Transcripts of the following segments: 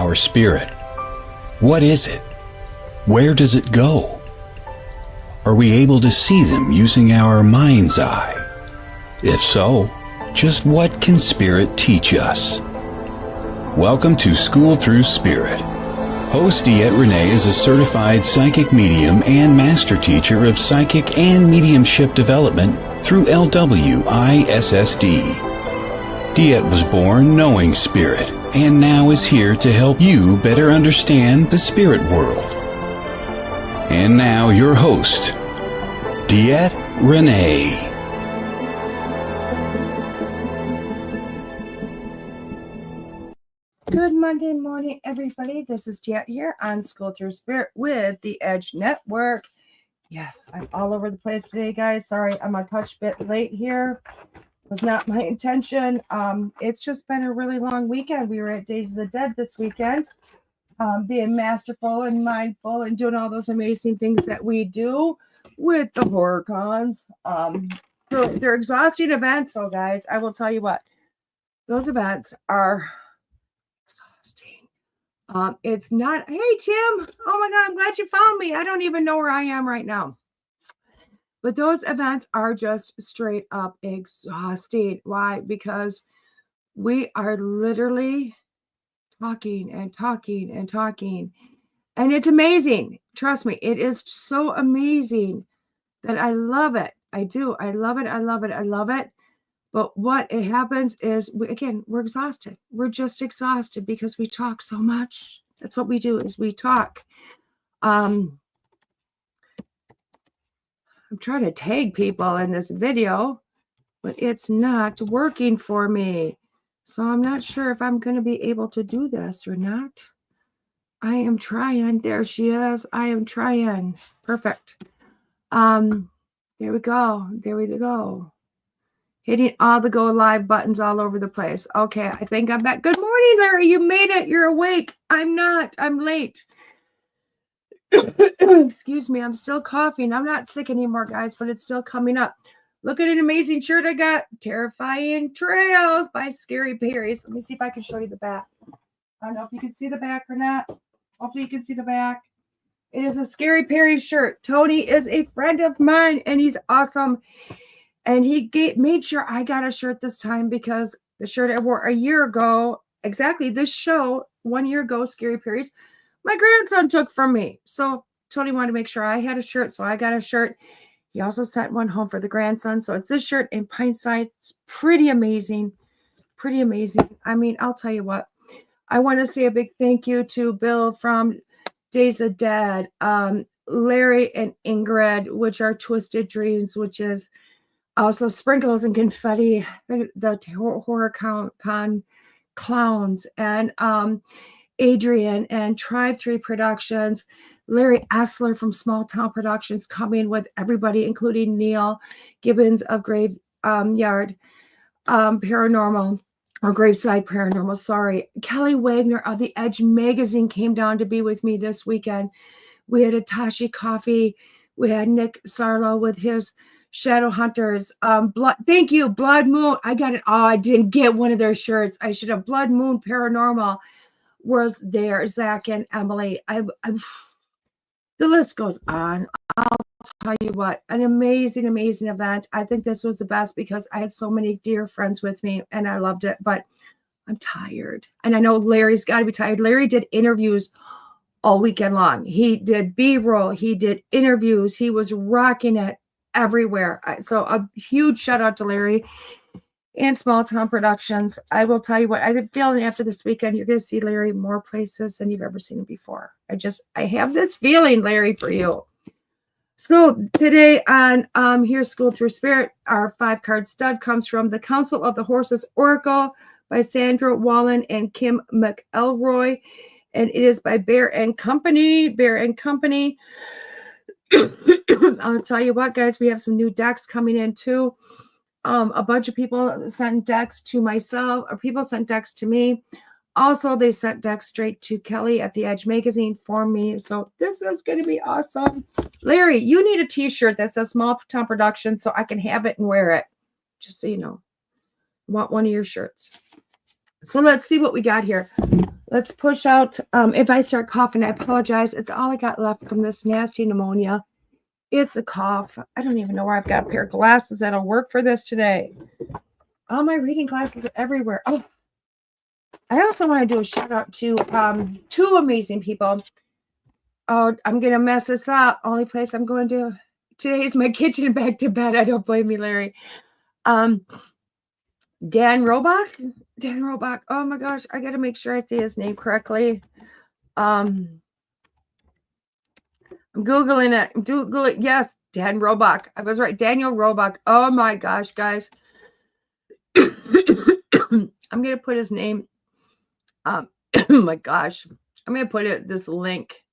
our spirit? What is it? Where does it go? Are we able to see them using our mind's eye? If so, just what can spirit teach us? Welcome to School Through Spirit. Host DeEtte Renee is a certified psychic medium and master teacher of psychic and mediumship development through LWISSD. DeEtte was born knowing spirit and now is here to help you better understand the spirit world. And now your host, DeEtte Renee. Good Monday morning, everybody. This is DeEtte here on School Through Spirit with the Edge Network. Yes, I'm all over the place today, guys. Sorry, I'm a touch bit late here. Was not my intention. It's just been a really long weekend. We were at Days of the Dead this weekend, being masterful and mindful and doing all those amazing things that we do with the horror cons. They're exhausting events, so guys, I will tell you what, those events are exhausting. It's not, hey Tim, oh my God, I'm glad you found me. I don't even know where I am right now. But those events are just straight up exhausting. Why? Because we are literally talking and talking and talking. And it's amazing. Trust me, it is so amazing that I love it. I do. I love it. I love it. I love it. But what it happens is, we're exhausted. We're just exhausted because we talk so much. That's what we do, is we talk. I'm trying to tag people in this video, but it's not working for me. So I'm not sure if I'm going to be able to do this or not. I am trying. There she is. I am trying. Perfect. There we go. There we go. Hitting all the go live buttons all over the place. Okay, I think I'm back. Good morning, Larry. You made it. You're awake. I'm not. I'm late. Excuse me. I'm still coughing. I'm not sick anymore, guys, but it's still coming up. Look at an amazing shirt I got. Terrifying Trails by Scary Perry's. Let me see if I can show you the back. I don't know if you can see the back or not. Hopefully you can see the back. It is a Scary Perry shirt. Tony is a friend of mine, and he's awesome. And he made sure I got a shirt this time because the shirt I wore a year ago, exactly this show, 1 year ago, Scary Perry's, my grandson took from me. So Tony wanted to make sure I had a shirt, so I got a shirt. He also sent one home for the grandson. So it's this shirt in Pintside. It's pretty amazing. Pretty amazing. I mean, I'll tell you what. I want to say a big thank you to Bill from Days of Dead, Larry and Ingrid, which are Twisted Dreams, which is also Sprinkles and Confetti, the horror con clowns, and Adrian and Tribe 3 Productions, Larry Essler from Small Town Productions coming with everybody, including Neil Gibbons of Grave Yard Paranormal, or Graveside Paranormal, sorry. Kelly Wagner of The Edge Magazine came down to be with me this weekend. We had Atashi Coffee. We had Nick Sarlo with his Shadow Hunters. Thank you, Blood Moon. I got it. Oh, I didn't get one of their shirts. I should have. Blood Moon Paranormal was there. Zach and Emily. The list goes on. I'll tell you what, an amazing, amazing event. I think this was the best because I had so many dear friends with me and I loved it, but I'm tired. And I know Larry's got to be tired. Larry did interviews all weekend long. He did B-roll. He did interviews. He was rocking it everywhere. So a huge shout out to Larry and Small Town Productions. I will tell you what, I feel after this weekend, you're going to see Larry more places than you've ever seen him before. I have this feeling, Larry, for you. So today on Here's School Through Spirit, our 5-card stud comes from the Counsel of the Horses Oracle by Sandra, Wallin, and Kim McElroy. And it is by Bear and Company. Bear and Company. I'll tell you what, guys, we have some new decks coming in too. A bunch of people sent decks to myself, or people sent decks to me. Also, they sent decks straight to Kelly at the Edge Magazine for me. So this is going to be awesome. Larry, you need a t-shirt that says Small Town Production so I can have it and wear it. Just so you know. I want one of your shirts. So let's see what we got here. Let's push out. If I start coughing, I apologize. It's all I got left from this nasty pneumonia. It's a cough. I don't even know where I've got a pair of glasses that'll work for this today. All my reading glasses are everywhere. Oh, I also want to do a shout out to two amazing people. Oh, I'm going to mess this up. Only place I'm going to today is my kitchen and back to bed. I don't blame me, Larry. Dan Roebuck. Oh my gosh, I got to make sure I say his name correctly. I'm Googling it. Google it. Yes, Dan Roebuck. I was right. Daniel Roebuck. Oh my gosh, guys. I'm going to put his name. Oh my gosh. I'm going to put this link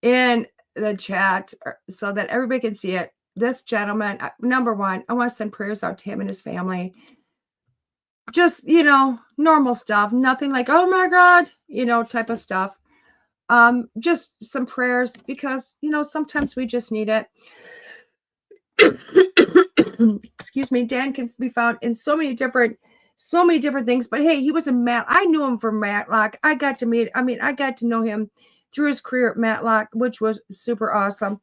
in the chat so that everybody can see it. This gentleman, number one, I want to send prayers out to him and his family. Just, normal stuff. Nothing like, oh my God, type of stuff. Just some prayers because, sometimes we just need it. Excuse me. Dan can be found in so many different things, but hey, he was I knew him from Matlock. I got to know him through his career at Matlock, which was super awesome.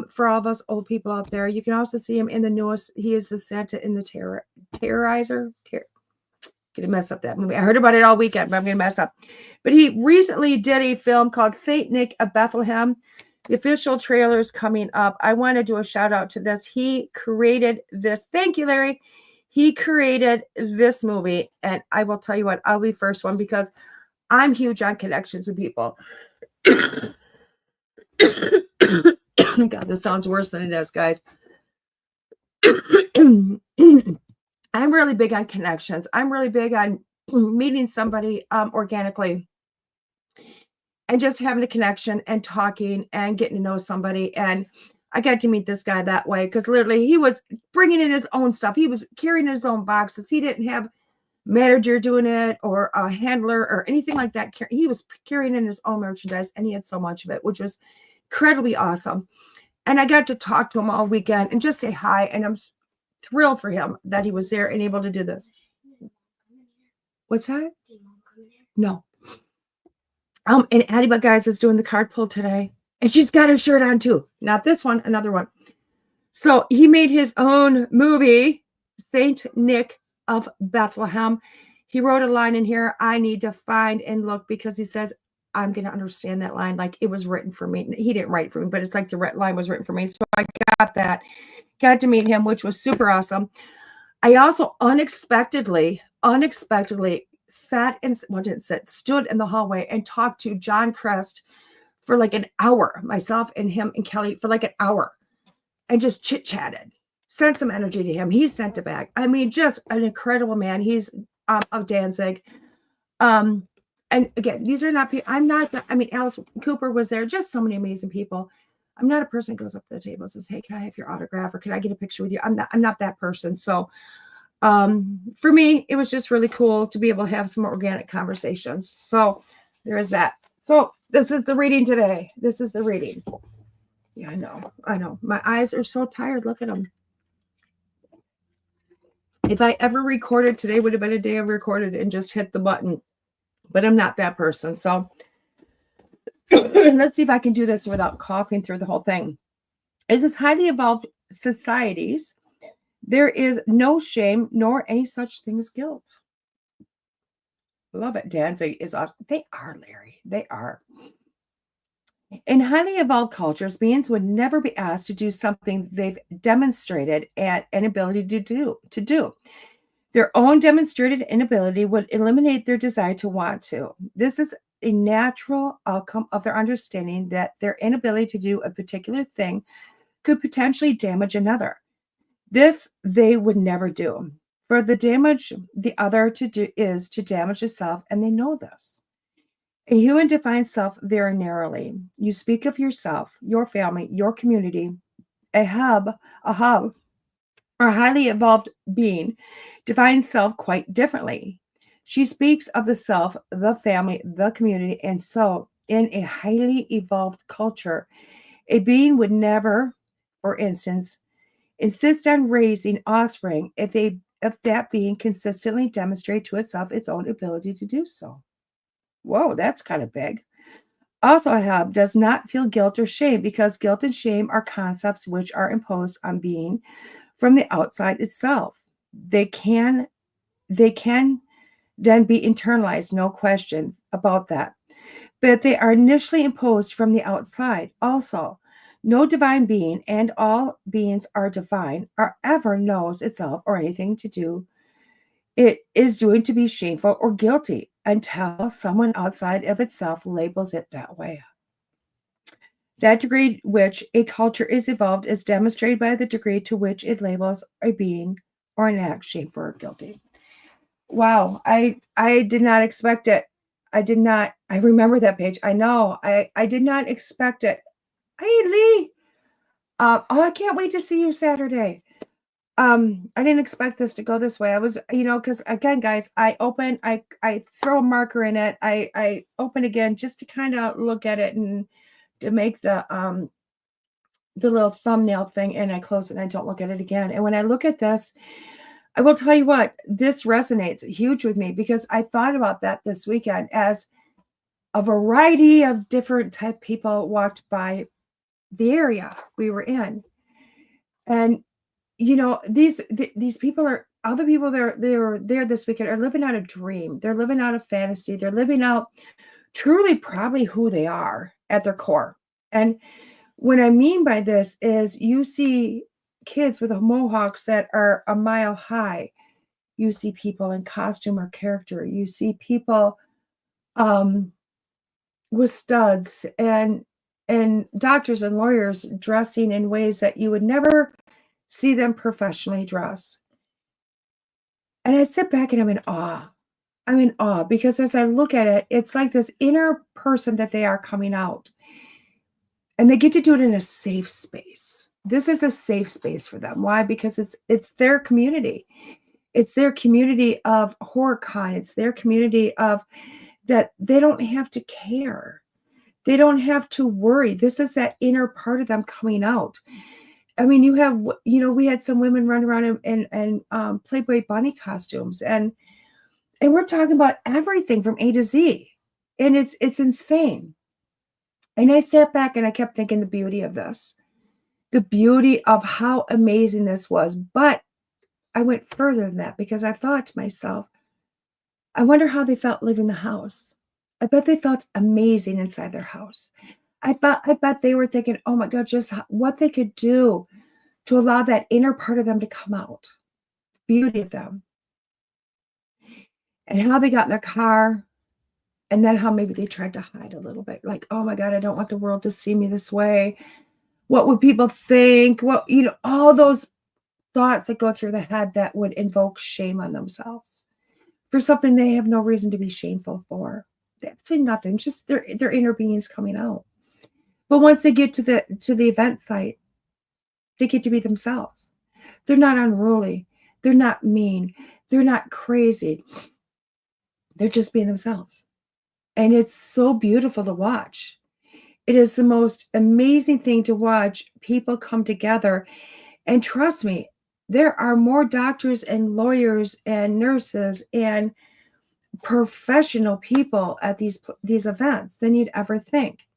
For all of us old people out there, you can also see him in the newest. He is the Santa in the Terrorizer. Gonna mess up that movie. I heard about it all weekend, but I'm gonna mess up. But he recently did a film called Saint Nick of Bethlehem. The official trailer is coming up. I want to do a shout out to this. He created this. Thank you, Larry. He created this movie, and I will tell you what, I'll be first one because I'm huge on connections with people. God, this sounds worse than it is, guys. I'm really big on connections. I'm really big on meeting somebody organically and just having a connection and talking and getting to know somebody. And I got to meet this guy that way because literally he was bringing in his own stuff. He was carrying his own boxes. He didn't have manager doing it or a handler or anything like that. He was carrying in his own merchandise and he had so much of it, which was incredibly awesome. And I got to talk to him all weekend and just say hi. And I'm thrilled for him that he was there and able to do this. What's that? No. And Addie, guys, is doing the card pull today. And she's got her shirt on too. Not this one, another one. So he made his own movie, Saint Nick of Bethlehem. He wrote a line in here, I need to find and look, because he says, I'm going to understand that line like it was written for me. He didn't write it for me, but it's like the line was written for me. So I got that. Got to meet him, which was super awesome. I also unexpectedly stood in the hallway and talked to John Crest for like an hour, myself and him and Kelly for like an hour, and just chit-chatted, sent some energy to him. He sent it back. I mean, just an incredible man. He's of Danzig. And again, these are not people. Alice Cooper was there. Just so many amazing people. I'm not a person who goes up to the table and says, hey, can I have your autograph or can I get a picture with you? I'm not that person. So for me, it was just really cool to be able to have some organic conversations. So there is that. So this is the reading today. This is the reading. Yeah, I know. My eyes are so tired. Look at them. If I ever recorded, today would have been a day I recorded and just hit the button. But I'm not that person. So let's see if I can do this without coughing through the whole thing. As this highly evolved societies, there is no shame nor any such thing as guilt. Love it. Danzig is awesome. They are, Larry. They are. In highly evolved cultures, beings would never be asked to do something they've demonstrated an inability to do. Their own demonstrated inability would eliminate their desire to want to. This is a natural outcome of their understanding that their inability to do a particular thing could potentially damage another. This they would never do. For the damage the other to do is to damage the self, and they know this. A human defines self very narrowly. You speak of yourself, your family, your community. A hub, or a highly evolved being defines self quite differently. She speaks of the self, the family, the community, and so in a highly evolved culture, a being would never, for instance, insist on raising offspring if that being consistently demonstrates to itself its own ability to do so. Whoa, that's kind of big. Also, I have does not feel guilt or shame because guilt and shame are concepts which are imposed on being from the outside itself. They can they can then be internalized, no question about that. But they are initially imposed from the outside. Also, no divine being, and all beings are divine, or ever knows itself or anything to do it is doing to be shameful or guilty until someone outside of itself labels it that way. That degree which a culture is evolved is demonstrated by the degree to which it labels a being or an act shameful or guilty. Wow, I did not expect it. I did not. I remember that page. I know. I did not expect it. Hey Lee. Oh, I can't wait to see you Saturday. I didn't expect this to go this way. I was, because again, guys, I throw a marker in it. I open again just to kind of look at it and to make the little thumbnail thing, and I close it and I don't look at it again. And when I look at this, I will tell you what, this resonates huge with me because I thought about that this weekend as a variety of different type people walked by the area we were in. And these people are other people they're there this weekend are living out a dream. They're living out a fantasy. They're living out truly probably who they are at their core. And what I mean by this is you see kids with mohawks that are a mile high. You see people in costume or character. You see people with studs and doctors and lawyers dressing in ways that you would never see them professionally dress. And I sit back and I'm in awe. I'm in awe because as I look at it, it's like this inner person that they are coming out. And they get to do it in a safe space. This is a safe space for them. Why? Because it's their community. It's their community of HorrorCon. It's their community of that they don't have to care. They don't have to worry. This is that inner part of them coming out. I mean, you have, we had some women run around in Playboy bunny costumes, and we're talking about everything from A to Z, and it's insane. And I sat back and I kept thinking the beauty of this, the beauty of how amazing this was. But I went further than that because I thought to myself, I wonder how they felt leaving the house. I bet they felt amazing inside their house. I bet they were thinking, oh my God, just what they could do to allow that inner part of them to come out, the beauty of them, and how they got in their car, and then how maybe they tried to hide a little bit, like, oh my God, I don't want the world to see me this way. What would people think? What, all those thoughts that go through the head that would invoke shame on themselves for something they have no reason to be shameful for. Absolutely nothing, just their inner beings coming out. But once they get to the event site, they get to be themselves. They're not unruly. They're not mean. They're not crazy. They're just being themselves. And it's so beautiful to watch. It is the most amazing thing to watch people come together. And trust me, there are more doctors and lawyers and nurses and professional people at these events than you'd ever think.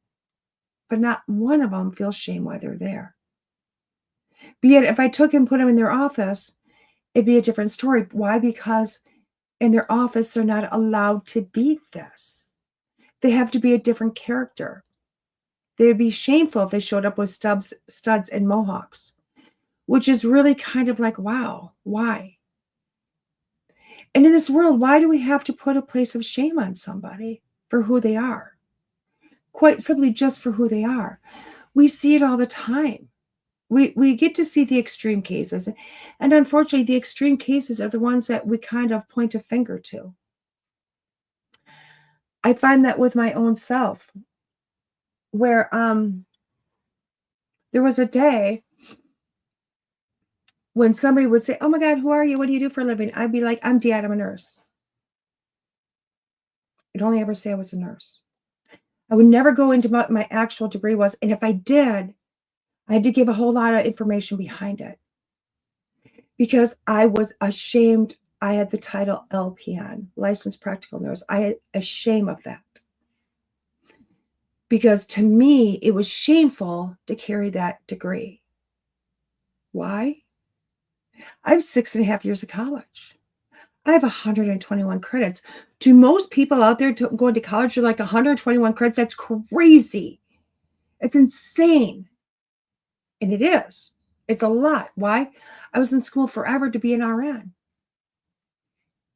But not one of them feels shame while they're there. But yet, if I took and put them in their office, it'd be a different story. Why? Because in their office, they're not allowed to be this. They have to be a different character. They'd be shameful if they showed up with studs and mohawks, which is really kind of like, wow, why? And in this world, why do we have to put a place of shame on somebody for who they are? Quite simply just for who they are. We see it all the time. We get to see the extreme cases. And unfortunately, the extreme cases are the ones that we kind of point a finger to. I find that with my own self, where there was a day when somebody would say, oh my God, who are you? What do you do for a living? I'd be like, I'm DeEtte, I'm a nurse. I'd only ever say I was a nurse. I would never go into what my actual degree was. And if I did, I had to give a whole lot of information behind it because I was ashamed. I had the title LPN, licensed practical nurse. I had a shame of that. Because to me, it was shameful to carry that degree. Why? I have 6.5 years of college. I have 121 credits. To most people out there going to college, you're like 121 credits. That's crazy. It's insane. And it is. It's a lot. Why? I was in school forever to be an RN.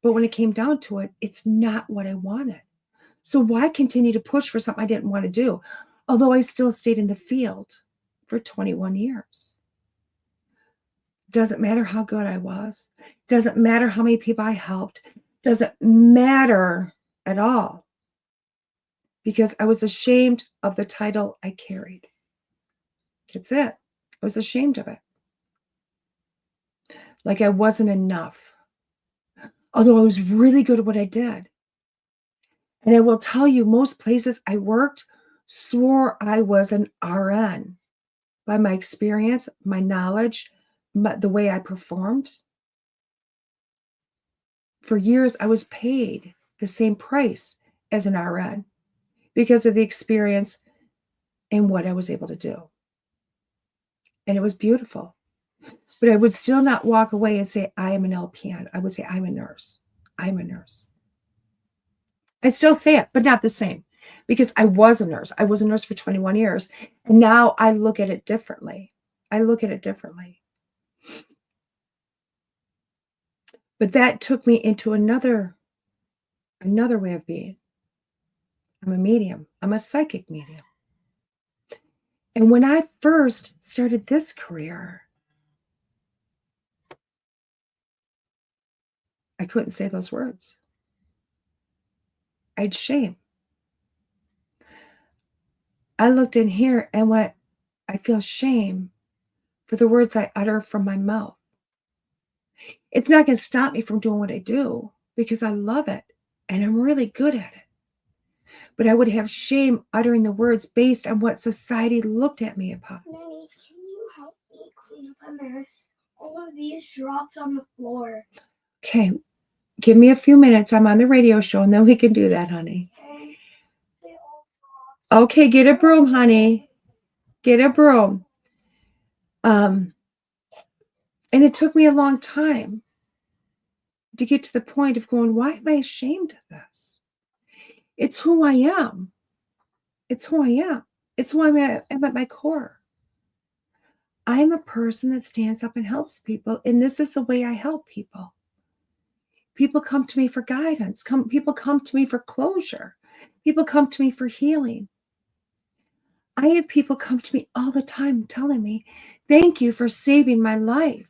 But when it came down to it, it's not what I wanted. So why continue to push for something I didn't want to do? Although I still stayed in the field for 21 years. Doesn't matter how good I was. Doesn't matter how many people I helped. Doesn't matter at all. Because I was ashamed of the title I carried. That's it. I was ashamed of it. Like I wasn't enough. Although I was really good at what I did. And I will tell you, most places I worked swore I was an RN by my experience, my knowledge, the way I performed. For years, I was paid the same price as an RN because of the experience and what I was able to do. And it was beautiful. But I would still not walk away and say, I am an LPN. I would say, I'm a nurse. I'm a nurse. I still say it, but not the same, because I was a nurse. I was a nurse for 21 years. And now I look at it differently. I look at it differently. But that took me into another way of being. I'm a medium. I'm a psychic medium. And when I first started this career, I couldn't say those words. I had shame. I looked in here and went, I feel shame for the words I utter from my mouth. It's not going to stop me from doing what I do because I love it and I'm really good at it. But I would have shame uttering the words based on what society looked at me upon. Nanny, can you help me clean up a mess? All of these dropped on the floor. Okay, give me a few minutes. I'm on the radio show and then we can do that, honey. Okay, get a broom, honey. Get a broom. And it took me a long time to get to the point of going, why am I ashamed of this? It's who I am. It's who I am. It's who I am at my core. I am a person that stands up and helps people, and this is the way I help people. People come to me for guidance. People come to me for closure. People come to me for healing. I have people come to me all the time telling me, thank you for saving my life.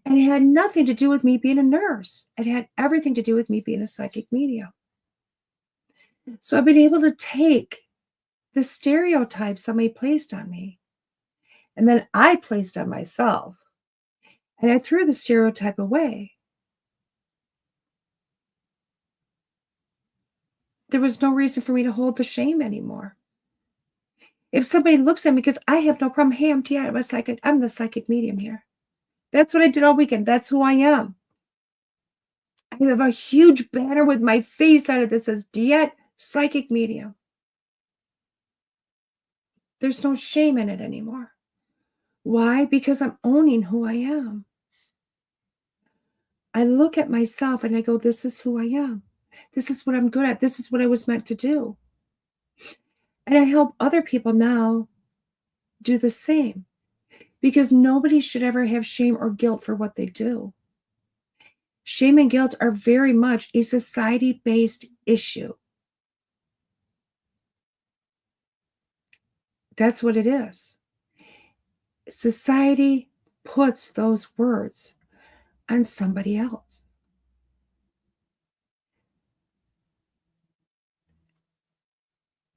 And it had nothing to do with me being a nurse. It had everything to do with me being a psychic medium. So I've been able to take the stereotypes somebody placed on me, and then I placed on myself, and I threw the stereotype away. There was no reason for me to hold the shame anymore. If somebody looks at me, because I have no problem, hey, I'm DeEtte, I'm the psychic medium here. That's what I did all weekend. That's who I am. I have a huge banner with my face on it that says DeEtte, psychic medium. There's no shame in it anymore. Why? Because I'm owning who I am. I look at myself and I go, this is who I am. This is what I'm good at. This is what I was meant to do. And I help other people now do the same. Because nobody should ever have shame or guilt for what they do. Shame and guilt are very much a society-based issue. That's what it is. Society puts those words on somebody else.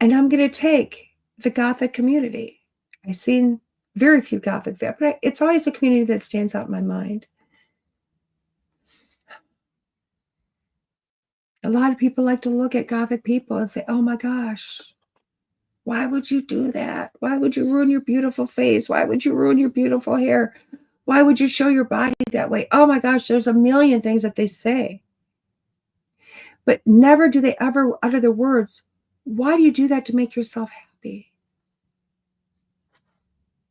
And I'm going to take the Gothic community. I've seen very few Gothic, but it's always a community that stands out in my mind. A lot of people like to look at Gothic people and say, oh my gosh, why would you do that? Why would you ruin your beautiful face? Why would you ruin your beautiful hair? Why would you show your body that way? Oh my gosh, there's a million things that they say. But never do they ever utter the words, why do you do that to make yourself happy? happy?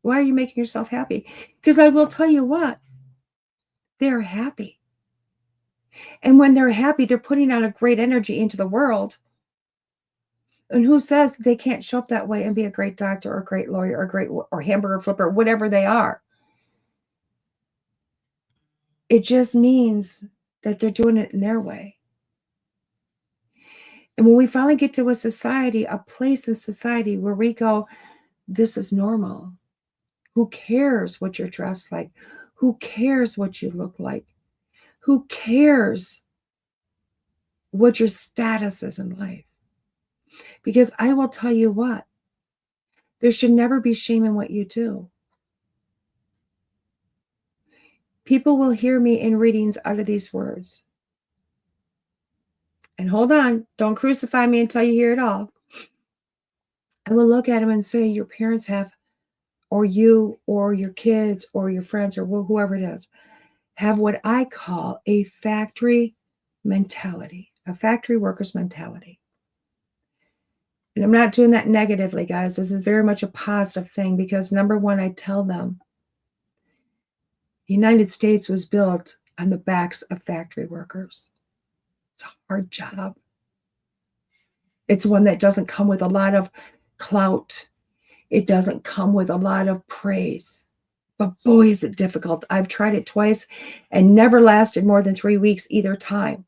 Why are you making yourself happy? Because I will tell you what, they're happy. And when they're happy, they're putting out a great energy into the world. And who says they can't show up that way and be a great doctor or a great lawyer or hamburger flipper, whatever they are? It just means that they're doing it in their way. And when we finally get to a place in society where we go, this is normal. Who cares what you're dressed like? Who cares what you look like? Who cares what your status is in life? Because I will tell you what, there should never be shame in what you do. People will hear me in readings utter these words. And hold on, don't crucify me until you hear it all. I will look at them and say, your parents have, or you, or your kids, or your friends, or whoever it is, have what I call a factory mentality, a factory worker's mentality. And I'm not doing that negatively, guys. This is very much a positive thing because, number one, I tell them the United States was built on the backs of factory workers. It's a hard job. It's one that doesn't come with a lot of clout. It doesn't come with a lot of praise. But boy, is it difficult. I've tried it twice and never lasted more than 3 weeks either time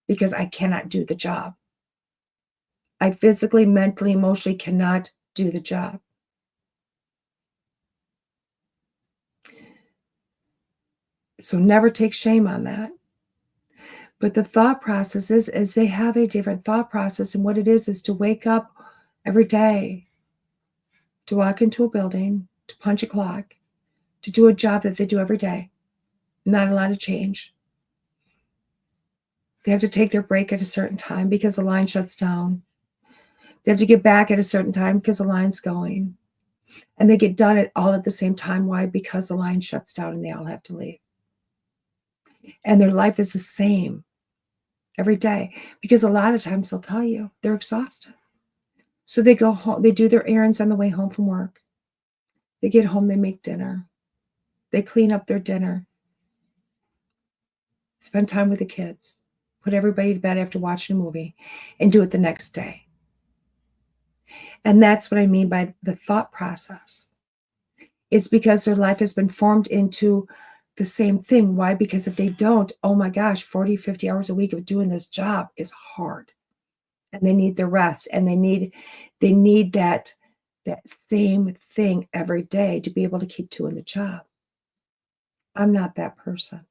because I cannot do the job. I physically, mentally, emotionally cannot do the job. So never take shame on that. But the thought process is they have a different thought process. And what it is to wake up every day, to walk into a building, to punch a clock, to do a job that they do every day. Not a lot of change. They have to take their break at a certain time because the line shuts down. They have to get back at a certain time because the line's going. And they get done all at the same time. Why? Because the line shuts down and they all have to leave. And their life is the same every day because a lot of times they'll tell you they're exhausted. So they go home, they do their errands on the way home from work. They get home, they make dinner. They clean up their dinner. Spend time with the kids. Put everybody to bed after watching a movie and do it the next day. And that's what I mean by the thought process. It's because their life has been formed into the same thing. Why? Because if they don't, oh my gosh, 40, 50 hours a week of doing this job is hard. And they need the rest. And they need that same thing every day to be able to keep doing the job. I'm not that person.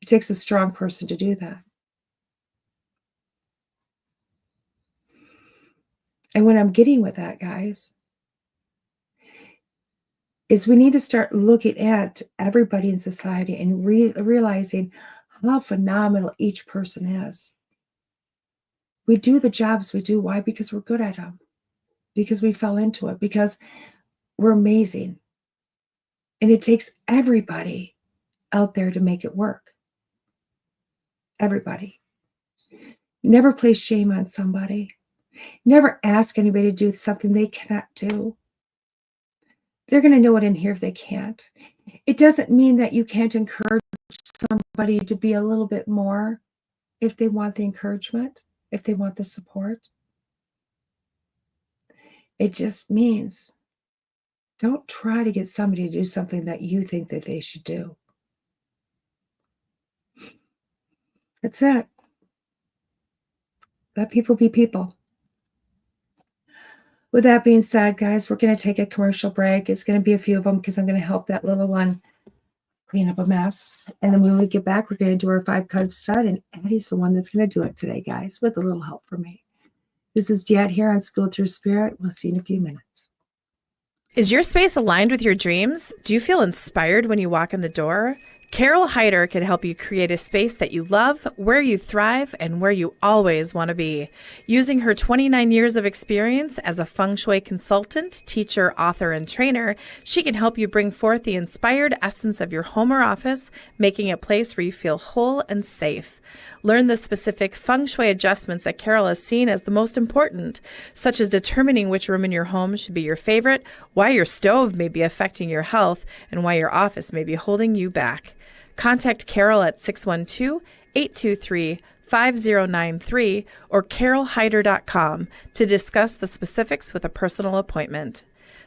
It takes a strong person to do that. And what I'm getting with that, guys, is we need to start looking at everybody in society and realizing how phenomenal each person is. We do the jobs we do. Why? Because we're good at them. Because we fell into it. Because we're amazing. And it takes everybody out there to make it work. Everybody. Never place shame on somebody. Never ask anybody to do something they cannot do. They're going to know it in here if they can't. It doesn't mean that you can't encourage somebody to be a little bit more if they want the encouragement, if they want the support. It just means don't try to get somebody to do something that you think that they should do. That's it. Let people be people. With that being said, guys, we're going to take a commercial break. It's going to be a few of them because I'm going to help that little one clean up a mess. And then when we get back, we're going to do our 5-card stud. And Addie's the one that's going to do it today, guys, with a little help from me. This is DeEtte here on School Through Spirit. We'll see you in a few minutes. Is your space aligned with your dreams? Do you feel inspired when you walk in the door? Carol Hyder can help you create a space that you love, where you thrive, and where you always want to be. Using her 29 years of experience as a feng shui consultant, teacher, author, and trainer, she can help you bring forth the inspired essence of your home or office, making a place where you feel whole and safe. Learn the specific feng shui adjustments that Carol has seen as the most important, such as determining which room in your home should be your favorite, why your stove may be affecting your health, and why your office may be holding you back. Contact Carol at 612-823-5093 or carolhyder.com to discuss the specifics with a personal appointment.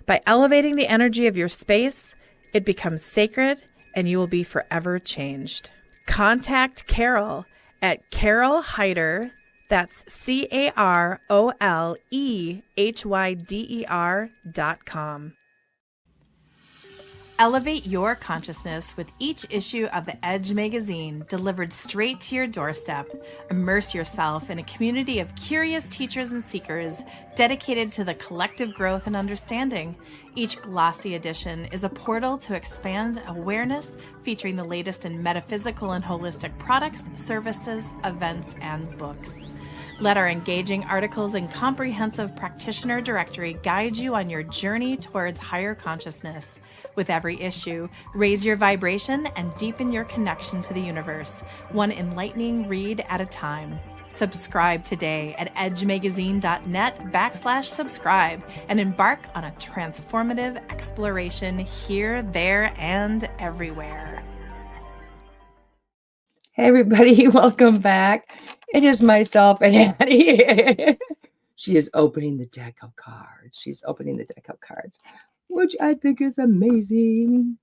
By elevating the energy of your space, it becomes sacred and you will be forever changed. Contact Carol at carolhyder, that's carolehyer.com. Elevate your consciousness with each issue of the Edge magazine delivered straight to your doorstep. Immerse yourself in a community of curious teachers and seekers dedicated to the collective growth and understanding. Each glossy edition is a portal to expand awareness, featuring the latest in metaphysical and holistic products, services, events, and books. Let our engaging articles and comprehensive practitioner directory guide you on your journey towards higher consciousness. With every issue, raise your vibration and deepen your connection to the universe, one enlightening read at a time. Subscribe today at edgemagazine.net/subscribe and embark on a transformative exploration here, there, and everywhere. Hey everybody, welcome back. It is myself and Addie. She is opening the deck of cards. She's opening the deck of cards, which I think is amazing.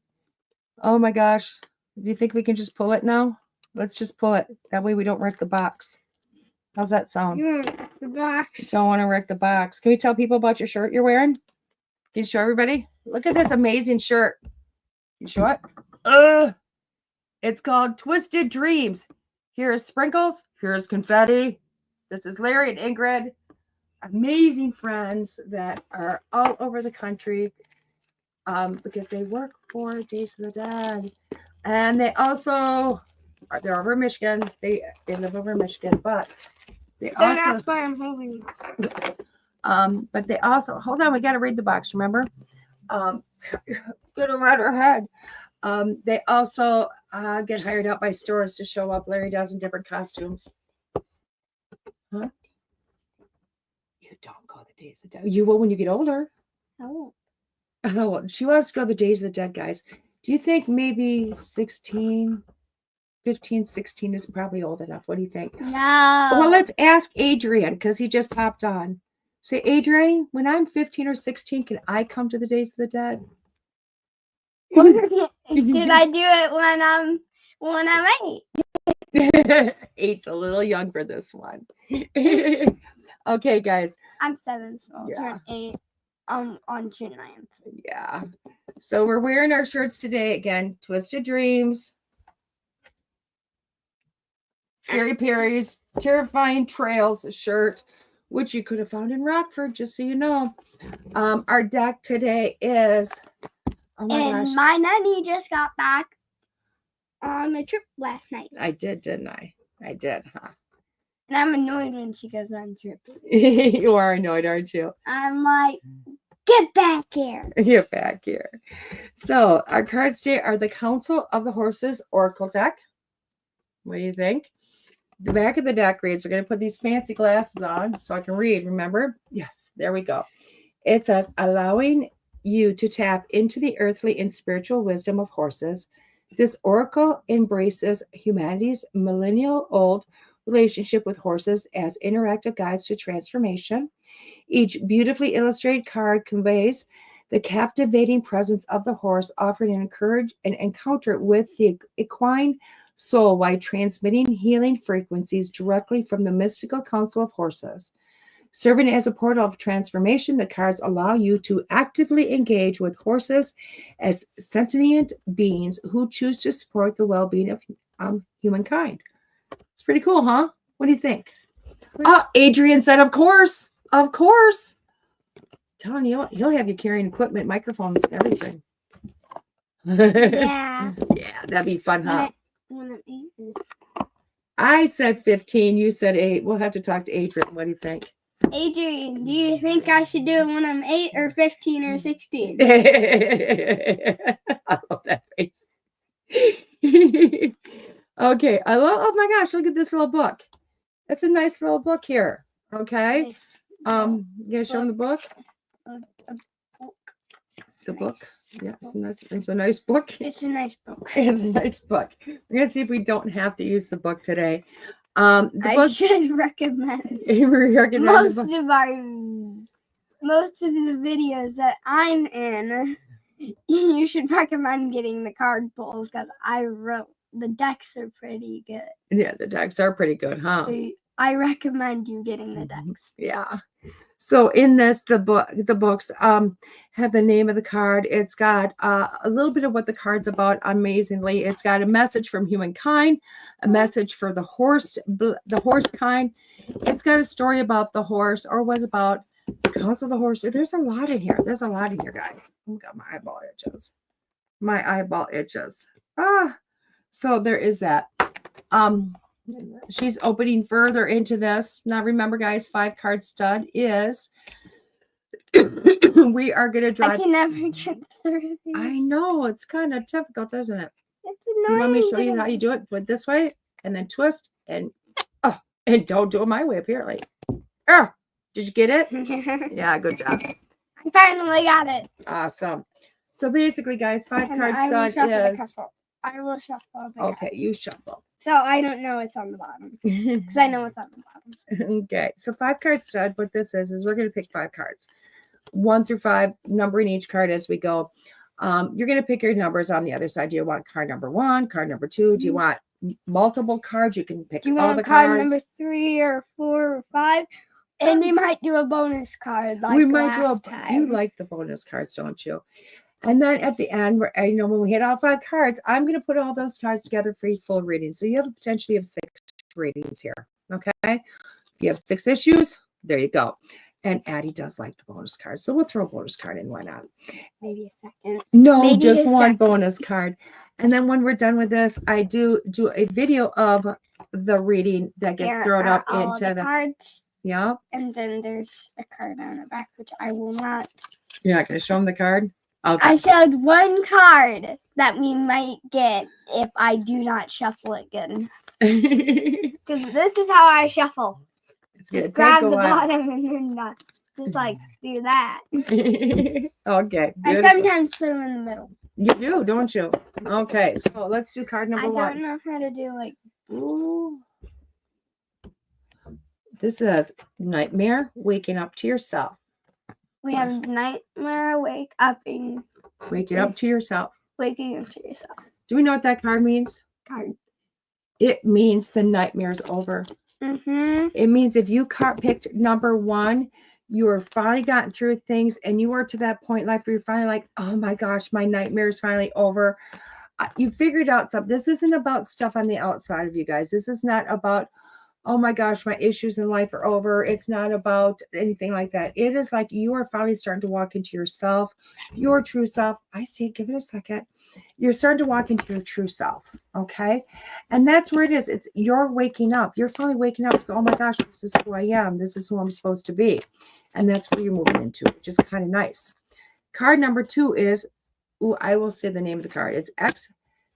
Oh my gosh. Do you think we can just pull it now? Let's just pull it. That way we don't wreck the box. How's that sound? The box. Don't want to wreck the box. Can you tell people about your shirt you're wearing? Can you show everybody? Look at this amazing shirt. Can you show it? It's called Twisted Dreams. Here's sprinkles. Here's confetti. This is Larry and Ingrid. Amazing friends that are all over the country because they work for Days of the Dead. And they also, they're over in Michigan. They live over in Michigan, but That's why I'm holding this. but they also, hold on, we got to read the box, remember? Get around her head. They also get hired out by stores to show up. Larry does in different costumes. Huh? You don't go the Days of the Dead. You will when you get older. Oh. Oh, she wants to go the Days of the Dead, guys. Do you think maybe 15, 16 is probably old enough? What do you think? No. Well, let's ask Adrian because he just popped on. Say, Adrian, when I'm 15 or 16, can I come to the Days of the Dead? Should I do it when I'm 8? 8's a little young for this one. Okay, guys. I'm 7, so I'll Yeah. turn 8 on June 9th. Yeah. So we're wearing our shirts today again. Twisted Dreams, Scary Perry's Terrifying Trails shirt, which you could have found in Rockford, just so you know. Our deck today is, oh my gosh. And my nanny just got back on a trip last night. I did, didn't I? I did, huh? And I'm annoyed when she goes on trips. You are annoyed, aren't you? I'm like, get back here. Get back here. So our cards today are the Counsel of the Horses Oracle deck. What do you think? The back of the deck reads, we're going to put these fancy glasses on so I can read, remember? Yes, there we go. It says, allowing you to tap into the earthly and spiritual wisdom of horses. This oracle embraces humanity's millennial-old relationship with horses as interactive guides to transformation. Each beautifully illustrated card conveys the captivating presence of the horse, offering an encounter with the equine soul while transmitting healing frequencies directly from the mystical counsel of horses. Serving as a portal of transformation, the cards allow you to actively engage with horses as sentient beings who choose to support the well-being of humankind. It's pretty cool, huh? What do you think? Adrian said, of course. Of course. Telling you, he'll have you carrying equipment, microphones, and everything. Yeah. Yeah, that'd be fun, huh? When I'm 8. I said 15. You said 8. We'll have to talk to Adrian. What do you think? Adrian, do you think I should do it when I'm 8 or 15 or 16? I love that face. Okay, I love. Oh my gosh, look at this little book. It's a nice little book here. Okay. Nice. You gonna show them the book? A book. The book. Yeah, it's a nice book. It's a nice book. It's a nice book. We're gonna see if we don't have to use the book today. The I book. should recommend We recommend the most book. of the videos that I'm in. You should recommend getting the card pulls because I wrote the decks are pretty good. Yeah, the decks are pretty good, huh? So I recommend you getting the decks. Yeah. So in this, the books have the name of the card. It's got a little bit of what the card's about. Amazingly, it's got a message from humankind, a message for the horse kind. It's got a story about the horse, or what about Counsel the horse. There's a lot in here. There's a lot in here, guys. Oh my God, my eyeball itches. My eyeball itches. So there is that. She's opening further into this. Now remember, guys, 5-card stud is we are gonna drive. I can never get through these. I know it's kind of difficult, isn't it? It's You annoying. want me to show you how you do it? Do it this way and then twist and don't do it my way, apparently. Did you get it? Yeah, good job. I finally got it. Awesome. So basically, guys, 5-card stud is I will shuffle. okay. You shuffle. So I don't know what's on the bottom because I know what's on the bottom. Okay, so 5-card stud. What this is we're going to pick 5 cards, 1 through 5, numbering each card as we go. You're going to pick your numbers on the other side. Do you want card number 1, card number 2? Do you want multiple cards? You can pick Do you all want the card cards. number 3 or 4 or 5? And we might do a bonus card like we might last do time. You like the bonus cards, don't you? And then at the end, when we hit all 5 cards, I'm going to put all those cards together for a full reading. So you have potentially 6 readings here. Okay. If you have 6 issues, there you go. And Addie does like the bonus card. So we'll throw a bonus card in. Why not? Maybe a second. No, Maybe just a one second. bonus card. And then when we're done with this, I do a video of the reading that gets Here thrown are up all into the cards. Yeah. And then there's a card on the back, which I will not. You're not going to show them the card? Okay. I showed one card that we might get if I do not shuffle it good. Because this is how I shuffle. It's good. Just grab the bottom and then just like do that. Okay. I Beautiful. sometimes put them in the middle. You do, don't you? Okay, so let's do card number 1. I don't know how to do like. Ooh. This is Nightmare, Waking Up to Yourself. We have nightmare, wake up, and Waking up to yourself. waking up to yourself. Do we know what that card means? Card. It means the nightmare's over. Mm-hmm. It means if you picked number 1, you were finally gotten through things and you were to that point in life where you're finally like, oh my gosh, my nightmare is finally over. You figured out something. This isn't about stuff on the outside of you guys. This is not about, oh my gosh, my issues in life are over. It's not about anything like that. It is like you are finally starting to walk into yourself, your true self. I see it. Give it a second. You're starting to walk into your true self. Okay. And that's where it is. It's you're waking up. You're finally waking up to go, oh my gosh, this is who I am. This is who I'm supposed to be. And that's where you're moving into, which is kind of nice. Card number 2 is, I will say the name of the card. It's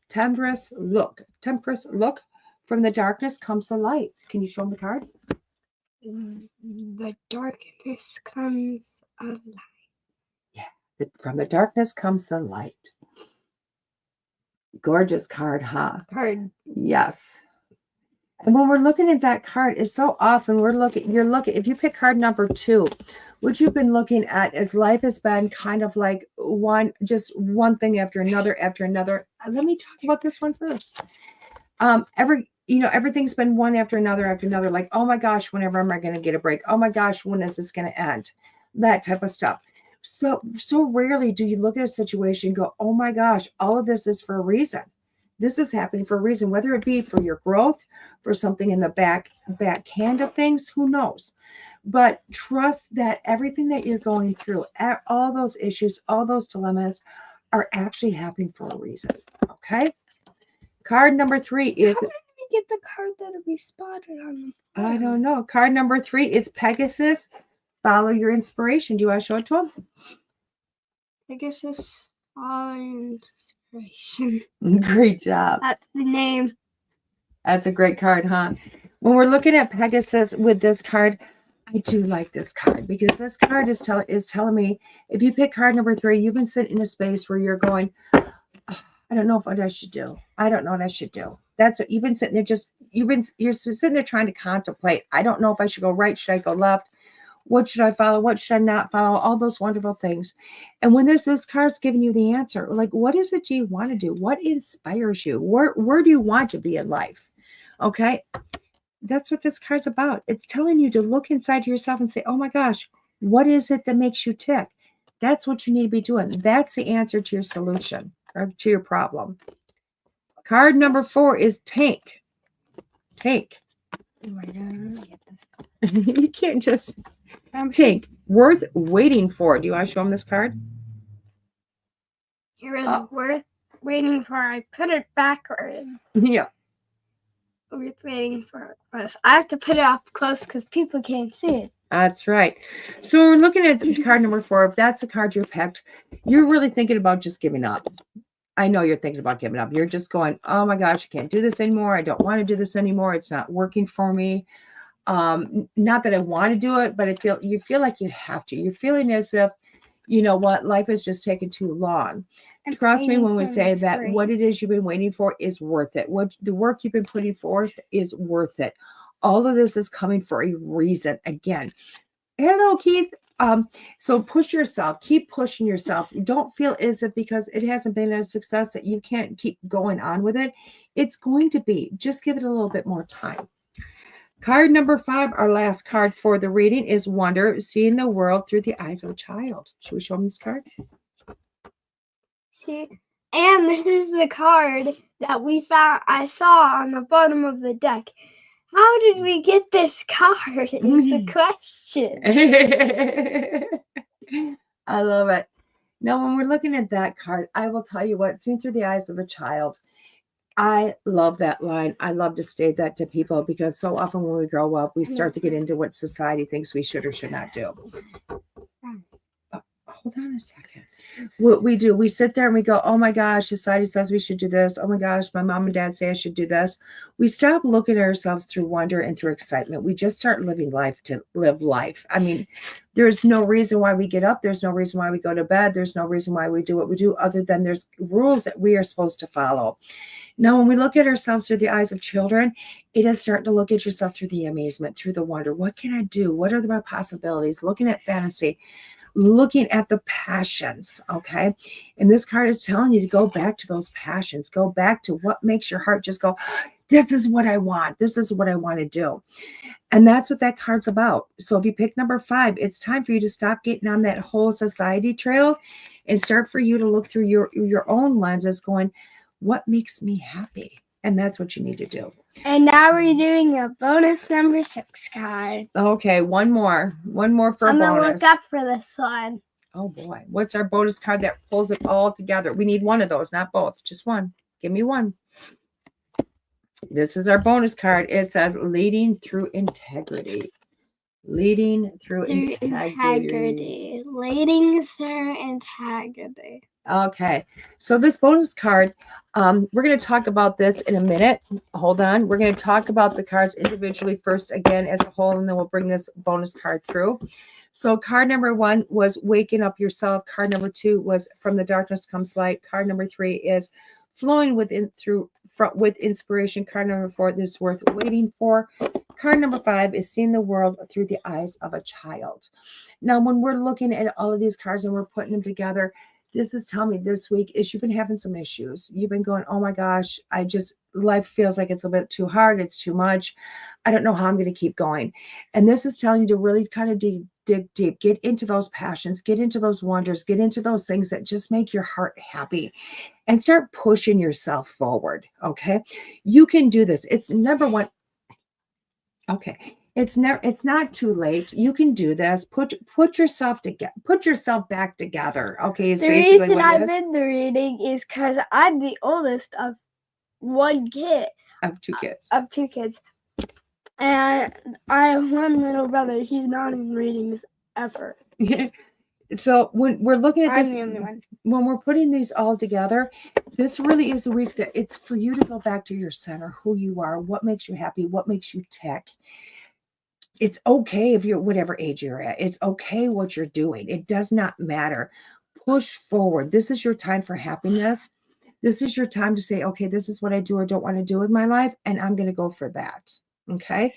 Temperance Look. Temperance Look. From the darkness comes the light. Can you show them the card? The darkness comes a light. Yeah. From the darkness comes the light. Gorgeous card, huh? Card. Yes. And when we're looking at that card, it's so often you're looking, if you pick card number 2, what you've been looking at is life has been kind of like one thing after another after another. Let me talk about this one first. Everything's been one after another, like, oh my gosh, whenever am I going to get a break? Oh my gosh, when is this going to end? That type of stuff. So rarely do you look at a situation and go, oh my gosh, all of this is for a reason. This is happening for a reason, whether it be for your growth, for something in the backhand of things, who knows? But trust that everything that you're going through, all those issues, all those dilemmas are actually happening for a reason. Okay. Card number 3 is. How did we get the card that'll be spotted on the I don't know. Card number 3 is Pegasus. Follow your inspiration. Do you want to show it to him? Pegasus Follow Inspiration. Great job. That's the name. That's a great card, huh? When we're looking at Pegasus with this card, I do like this card because this card is telling me if you pick card number 3, you've been sitting in a space where you're going, "Oh, I don't know what I should do. I don't know what I should do." That's what you've been sitting there. You're sitting there trying to contemplate. I don't know if I should go right. Should I go left? What should I follow? What should I not follow? All those wonderful things. And when this card's giving you the answer, like, what is it you want to do? What inspires you? Where do you want to be in life? Okay. That's what this card's about. It's telling you to look inside yourself and say, oh my gosh, what is it that makes you tick? That's what you need to be doing. That's the answer to your solution or to your problem. Card number 4 is Tank. Tank. Oh my God, get this. You can't just Tank. Worth waiting for. Do you want to show them this card? It was worth waiting for. I put it backwards. Yeah. Worth waiting for us. I have to put it up close because people can't see it. That's right. So when we're looking at card number 4, if that's the card you picked, you're really thinking about just giving up. I know you're thinking about giving up. You're just going, oh my gosh, I can't do this anymore. I don't want to do this anymore. It's not working for me. Not that I want to do it, but you feel like you have to. You're feeling as if, you know what, life is just taking too long. And trust me when we say that what it is you've been waiting for is worth it. What the work you've been putting forth is worth it. All of this is coming for a reason. Again, hello, Keith. So push yourself, keep pushing yourself. Don't feel as if because it hasn't been a success that you can't keep going on with it. It's going to be. Just give it a little bit more time. Card number 5, our last card for the reading is Wonder, seeing the world through the eyes of a child. Should we show them this card? See, and this is the card that I saw on the bottom of the deck. How did we get this card is the question. I love it. Now, when we're looking at that card, I will tell you what, seen through the eyes of a child. I love that line. I love to state that to people because so often when we grow up, we start to get into what society thinks we should or should not do. Hold on a second. What we do, we sit there and we go, oh my gosh, society says we should do this. Oh my gosh, my mom and dad say I should do this. We stop looking at ourselves through wonder and through excitement. We just start living life to live life. I mean, there's no reason why we get up. There's no reason why we go to bed. There's no reason why we do what we do other than there's rules that we are supposed to follow. Now, when we look at ourselves through the eyes of children, it is starting to look at yourself through the amazement, through the wonder. What can I do? What are the possibilities? Looking at fantasy, looking at the passions, okay? And this card is telling you to go back to those passions. Go back to what makes your heart just go, this is what I want. This is what I want to do. And that's what that card's about. So if you pick number 5, it's time for you to stop getting on that whole society trail and start for you to look through your own lenses going, what makes me happy? And that's what you need to do. And now we're doing a bonus number 6 card. Okay, one more for a bonus. I'm going to look up for this one. Oh boy, what's our bonus card that pulls it all together? We need one of those, not both, just one. Give me one. This is our bonus card. It says leading through integrity. Leading through integrity. Leading through integrity. Okay, so this bonus card, we're going to talk about this in a minute. Hold on. We're going to talk about the cards individually first, again, as a whole, and then we'll bring this bonus card through. So card number 1 was waking up yourself. Card number 2 was from the darkness comes light. Card number 3 is flowing with inspiration. Card number 4, this is worth waiting for. Card number 5 is seeing the world through the eyes of a child. Now, when we're looking at all of these cards and we're putting them together, this is telling me this week is you've been having some issues. You've been going, oh my gosh, life feels like it's a bit too hard. It's too much. I don't know how I'm going to keep going. And this is telling you to really kind of dig deep, get into those passions, get into those wonders, get into those things that just make your heart happy and start pushing yourself forward. Okay. You can do this. It's number 1. Okay. It's not too late. You can do this. Put yourself together. Put yourself back together. Okay. The reason I'm in the reading is because I'm the oldest of one kid. Of 2 kids. Of 2 kids. And I have one little brother. He's not in readings ever. So when we're looking at I'm this, the only one. when we're putting these all together, this really is a week that it's for you to go back to your center, who you are, what makes you happy, what makes you tick. It's okay if you're whatever age you're at. It's okay what you're doing. It does not matter. Push forward. This is your time for happiness. This is your time to say, okay, this is what I do or don't want to do with my life, and I'm going to go for that. Okay.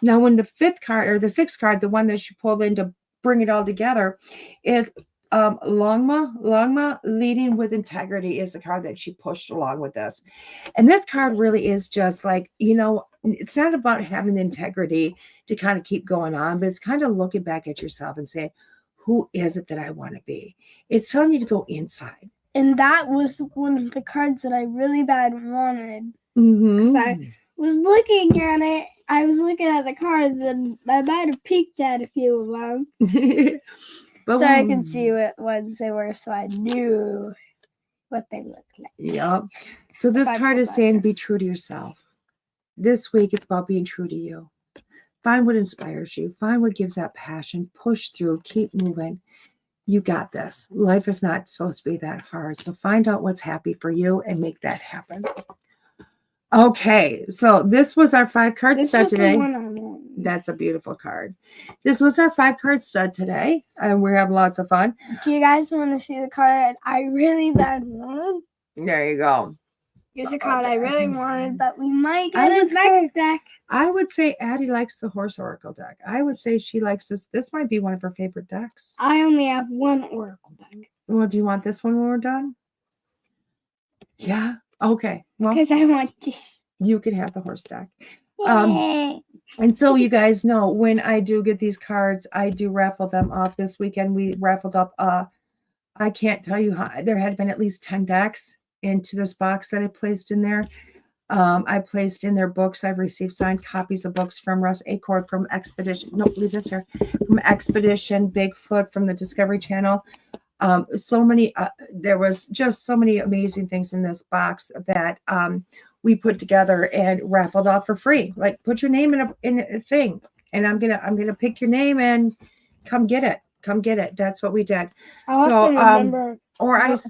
Now, when the fifth card or the sixth card, the one that you pulled in to bring it all together, is Longma leading with integrity is the card that she pushed along with this. And this card really is just like, it's not about having integrity to kind of keep going on, but it's kind of looking back at yourself and saying, who is it that I want to be? It's telling you to go inside. And that was one of the cards that I really bad wanted. Mm-hmm. Because I was looking at it. I was looking at the cards and I might have peeked at a few of them. But so I could see what ones they were, so I knew what they looked like. Yep. So this card is saying be true to yourself. This week it's about being true to you. Find what inspires you. Find what gives that passion. Push through. Keep moving. You got this. Life is not supposed to be that hard. So find out what's happy for you and make that happen. Okay, so this was our 5-card stud today. That's a beautiful card. This was our 5-card stud today, and we have lots of fun. Do you guys want to see the card I really bad wanted? There you go. Here's a card I really wanted, but we might get a next deck. I would say Addie likes the Horse Oracle deck. I would say she likes this. This might be one of her favorite decks. I only have one Oracle deck. Well, do you want this one when we're done? Yeah. Okay. Well, because I want this. You can have the horse deck. And so you guys know when I do get these cards, I do raffle them off. This weekend we raffled up. I can't tell you how there had been at least 10 decks into this box that I placed in there. I placed in their books. I've received signed copies of books from Russ Acord from Expedition. No, leave this here. From Expedition, Bigfoot, from the Discovery Channel. So many. There was just so many amazing things in this box that we put together and raffled off for free. Like, put your name in a thing, and I'm gonna pick your name and come get it. Come get it. That's what we did. I'll have to remember.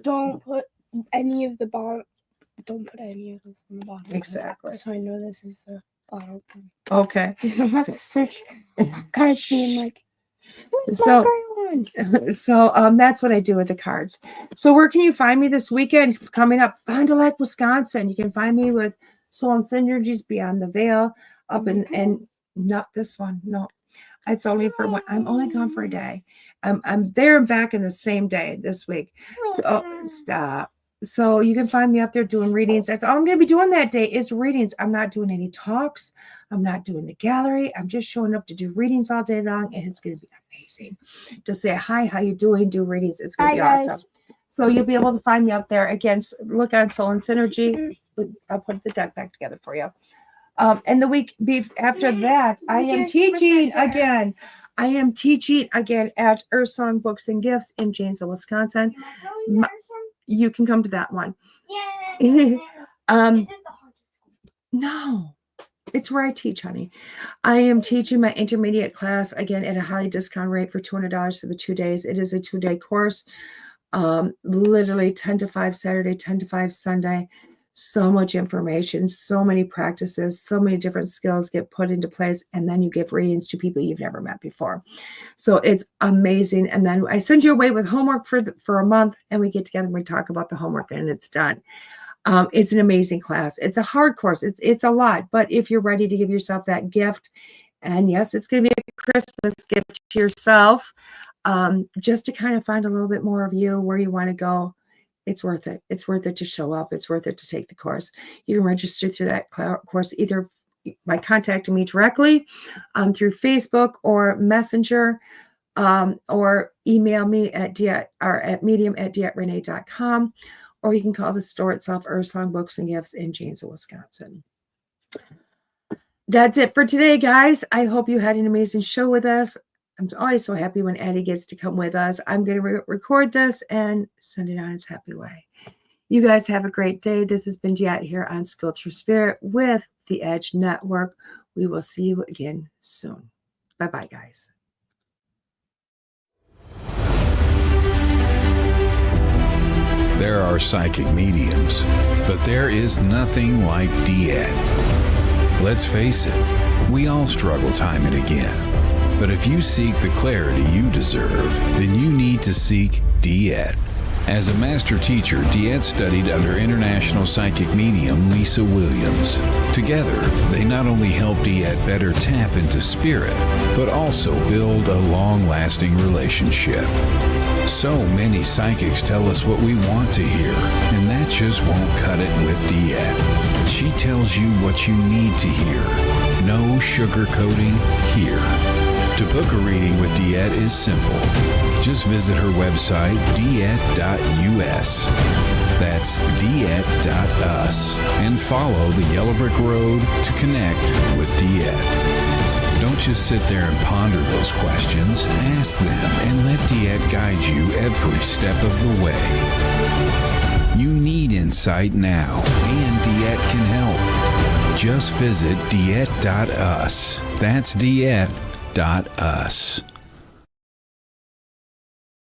Don't put any of the bottom. Don't put any of this on the bottom. Exactly. So I know this is the bottom. Okay. So you don't have to search cards being like. So that's what I do with the cards. So where can you find me this weekend? Coming up, Fond du Lac, Wisconsin. You can find me with Soul and Synergies Beyond the Veil up and not this one. No, it's only for one. I'm only gone for a day. I'm there and back in the same day this week. So stop. So you can find me up there doing readings. That's all I'm going to be doing that day is readings. I'm not doing any talks. I'm not doing the gallery. I'm just showing up to do readings all day long, and it's going to be amazing. To say hi, how you doing? Do readings. It's going to be awesome. So you'll be able to find me up there. Again, look on Soul and Synergy. I'll put the deck back together for you. And the week after that, I am teaching again. I am teaching again at Earth Song Books and Gifts in Janesville, Wisconsin. You can come to that one. Yeah. Is it the hardest school? No, it's where I teach, honey. I am teaching my intermediate class again at a highly discount rate for $200 for the 2 days. It is a 2-day course, literally 10 to 5 Saturday, 10 to 5 Sunday. So much information, so many practices, so many different skills get put into place, and then you give readings to people you've never met before. So it's amazing. And then I send you away with homework for a month, and we get together and we talk about the homework, and it's done. It's an amazing class. It's a hard course. It's a lot, but if you're ready to give yourself that gift, and yes, it's going to be a Christmas gift to yourself, just to kind of find a little bit more of you, where you want to go. It's worth it. It's worth it to show up. It's worth it to take the course. You can register through that course either by contacting me directly through Facebook or Messenger, or email me at medium@DeEtteRenee.com, or you can call the store itself, Earth Song Books and Gifts in Janesville, Wisconsin. That's it for today, guys. I hope you had an amazing show with us. I'm always so happy when Addie gets to come with us. I'm going to record this and send it on its happy way. You guys have a great day. This has been DeEtte here on School Through Spirit with the Edge Network. We will see you again soon. Bye-bye, guys. There are psychic mediums, but there is nothing like DeEtte. Let's face it, we all struggle time and again. But if you seek the clarity you deserve, then you need to seek DeEtte. As a master teacher, DeEtte studied under international psychic medium Lisa Williams. Together, they not only help DeEtte better tap into spirit, but also build a long-lasting relationship. So many psychics tell us what we want to hear, and that just won't cut it with DeEtte. She tells you what you need to hear. No sugarcoating here. To book a reading with DeEtte is simple. Just visit her website, DeEtte.us. That's DeEtte.us. And follow the Yellow Brick Road to connect with DeEtte. Don't just sit there and ponder those questions. Ask them and let DeEtte guide you every step of the way. You need insight now, and DeEtte can help. Just visit DeEtte.us. That's DeEtte.us.